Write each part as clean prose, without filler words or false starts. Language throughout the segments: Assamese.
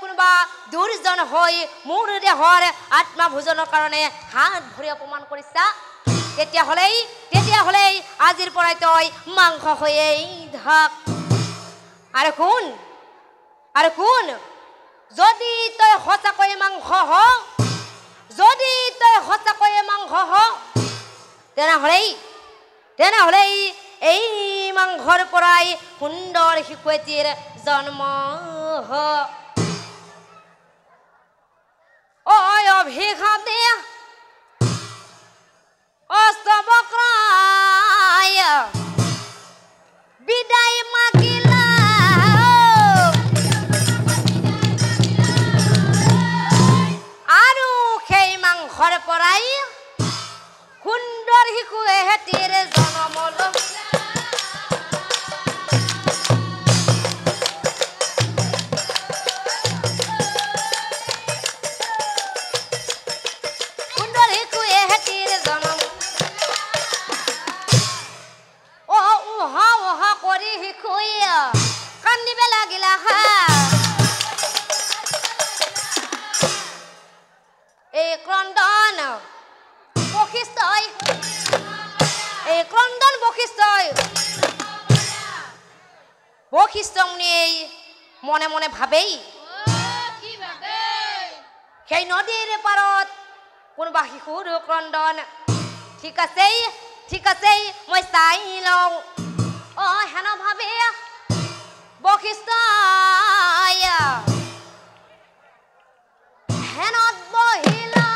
কোনোবা দুৰ্জন হৈ মোৰ দেহৰ আত্মা ভোজনৰ কাৰণে হাত ভৰি অপমান কৰিছা তেতিয়াহ'লে আজিৰ পৰাই তই মাংস হৈয়েই থাক আৰু কোন যদি তই সঁচাকৈয়ে মাংস হ তেনেহ'লে এই মাংসৰ পৰাই সুন্দৰ শিশু এটিৰ জন্ম অভিশাপে অস্তবক্ৰায় বিদায় মাগিলা আৰু সেই মাংসৰ পৰাই সুন্দৰ শিশু এটিৰ জন্ম ল'ল মনে মনে ভাবেই সেই নদীৰ পাৰত কোনোবা শিশুৰ ক্ৰন্দন ঠিক আছে মই চাই লওঁ হেন ভাবে বশিষ্ঠ হেনত বহিলা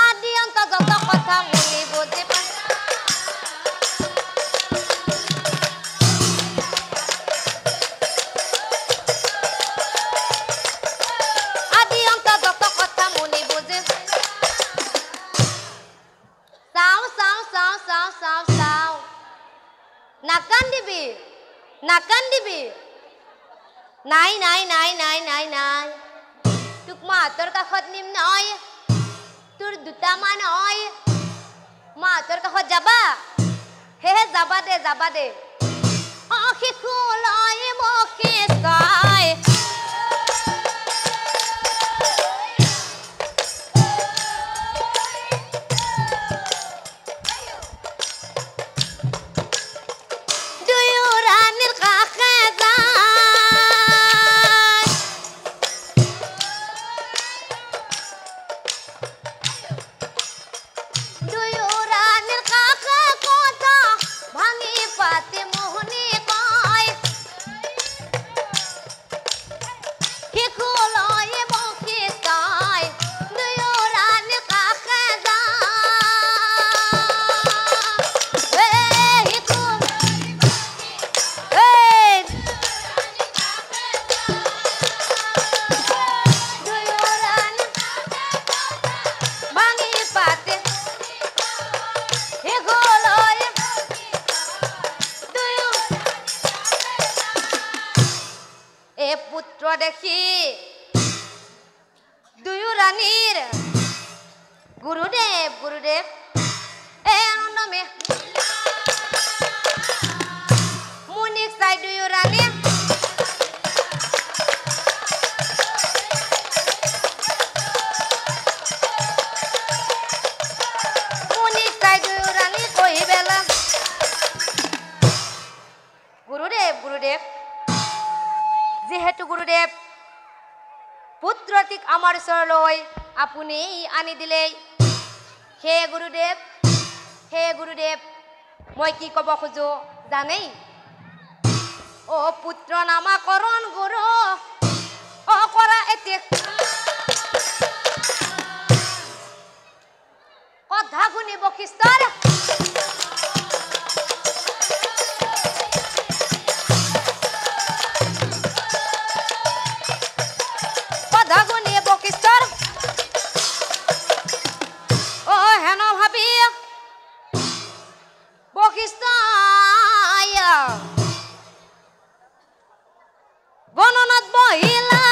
আদি অন্ত যত কথা মুনি বুজি নাকান্দিবি নাই তোক মই হাতৰ কাষত নিম নহয় তোৰ দুটামান হয় মই হাতৰ কাষত যাবা সেহে যাবা দে শিশু লৈ বশিষ্ঠই দেখি দুয়ো ৰাণীৰ গুৰুদেৱ আনন্দমে মুনিক চাই দুয়ো ৰাণী কহি বেলা গুৰুদেৱ যিহেতু গুৰুদেৱ পুত্ৰটিক আমাৰ ওচৰলৈ আপুনি আনি দিলে হে গুৰুদেৱ মই কি ক'ব খোজো জানেই পুত্ৰ নামাকৰণ গুৰু কৰা এতিয়া কথা শুনি বশিষ্ঠৰ বননত বহিলা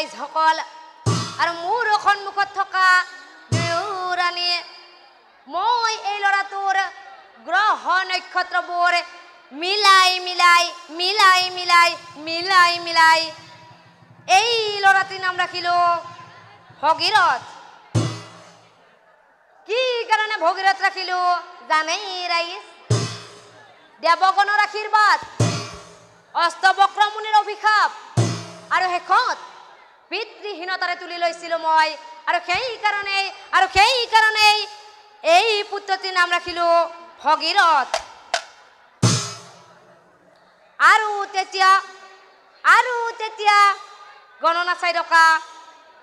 ৰাইজসকল আৰু মোৰ সন্মুখত থকা দুয়োৰাণী মই এই ল'ৰাটোৰ গ্ৰহ নক্ষত্ৰবোৰ মিলাই মিলাই মিলাই মিলাই মিলাই মিলাই এই ল'ৰাটিৰ নাম ৰাখিলো ভগীৰথ কি কাৰণে ভগীৰথ ৰাখিলো জানেই ৰাইজ দেৱগণৰ আশীৰ্বাদ অষ্টবক্ৰ মুনিৰ অভিশাপ আৰু শেষত পিতৃহীনতাৰে তুলি লৈছিলো মই আৰু সেই কাৰণে এই পুত্ৰটিৰ নাম ৰাখিলো ভগীৰথ আৰু তেতিয়া গণনা চাই থকা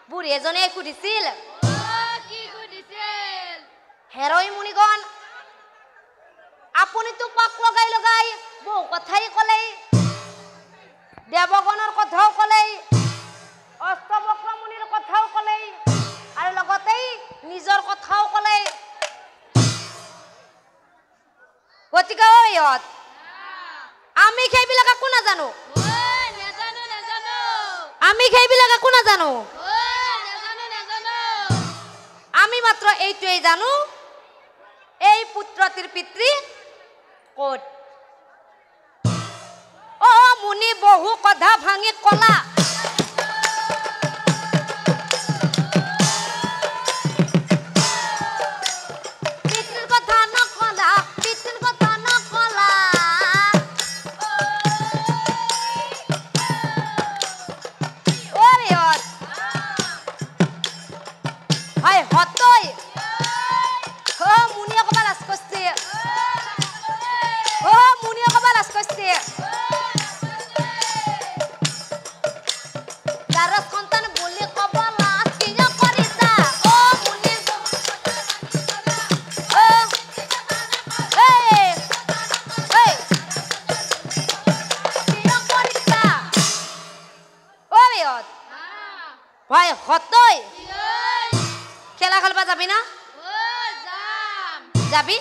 বুঢ়ী এজনে সুধিছিল হেৰৈ মুনিগণ আপুনিতো পাক লগাই লগাই বহু কথাই ক'লে দেৱগণৰ কথাও ক'লে অষ্টবক্ৰ মুনিৰ কথাও ক'লে আৰু লগতে নিজৰ কথাও ক'লে গতিকে ইহঁত আমি সেইবিলাক একো নাজানো আমি মাত্ৰ এইটোৱেই জানো এই পুত্ৰটিৰ পিতৃ ক'ত অ মুনি বহু কথা ভাঙি কলা ভাই হতই খেলা খেলবা যাবি না যাবি